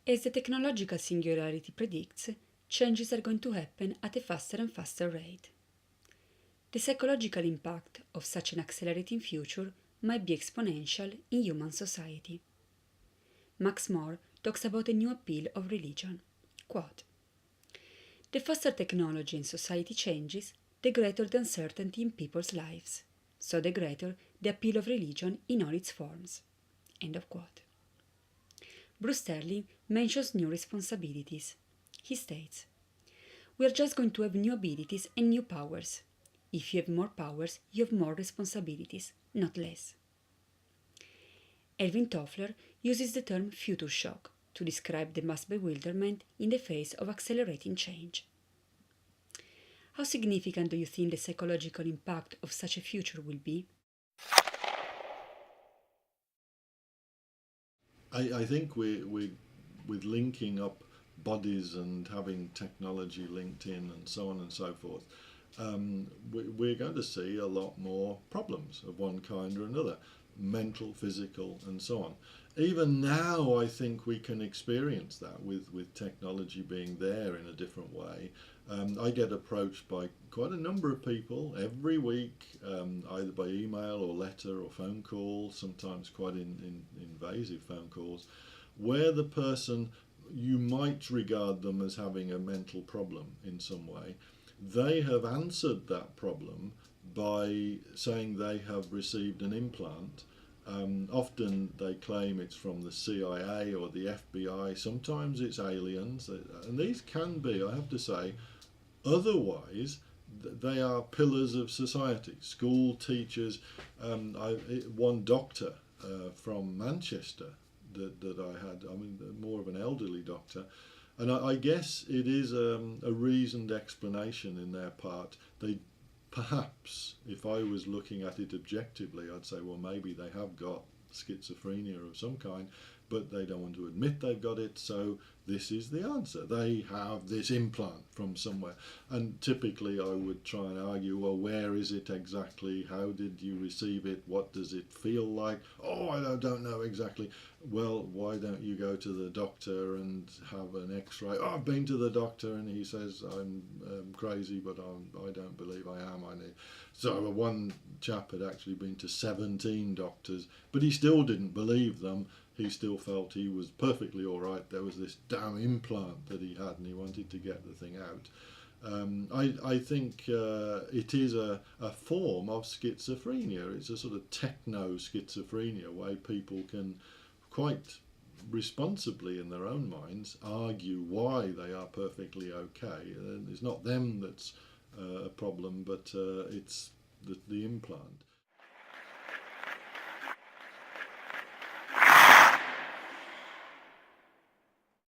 As the technological singularity predicts, changes are going to happen at a faster and faster rate. The psychological impact of such an accelerating future might be exponential in human society. Max More talks about a new appeal of religion. Quote, "The faster technology and society changes, the greater the uncertainty in people's lives, so the greater the appeal of religion in all its forms." End of quote. Bruce Sterling mentions new responsibilities. He states, "We are just going to have new abilities and new powers. If you have more powers, you have more responsibilities, not less." Alvin Toffler uses the term future shock to describe the mass bewilderment in the face of accelerating change. How significant do you think the psychological impact of such a future will be? I think with linking up bodies and having technology linked in and so on and so forth, we're going to see a lot more problems of one kind or another, mental, physical, and so on. Even now, I think we can experience that with technology being there in a different way. I get approached by quite a number of people every week, either by email or letter or phone call, sometimes quite invasive phone calls, where the person, you might regard them as having a mental problem in some way. They have answered that problem by saying they have received an implant. Often they claim it's from the CIA or the FBI, sometimes it's aliens, and these can be, I have to say, otherwise they are pillars of society. School teachers, one doctor from Manchester that I had, I mean, more of an elderly doctor, and I guess it is a reasoned explanation in their part. They perhaps, if I was looking at it objectively, I'd say, well, maybe they have got schizophrenia of some kind, but they don't want to admit they've got it, so this is the answer. They have this implant from somewhere. And typically I would try and argue, well, where is it exactly? How did you receive it? What does it feel like? Oh, I don't know exactly. Well, why don't you go to the doctor and have an x-ray? Oh, I've been to the doctor and he says I'm crazy, but I don't believe I am. So one chap had actually been to 17 doctors, but he still didn't believe them. He still felt he was perfectly all right. There was this damn implant that he had and he wanted to get the thing out. I think it is a form of schizophrenia. It's a sort of techno-schizophrenia where people can quite responsibly in their own minds argue why they are perfectly okay. It's not them that's a problem, but it's the implant.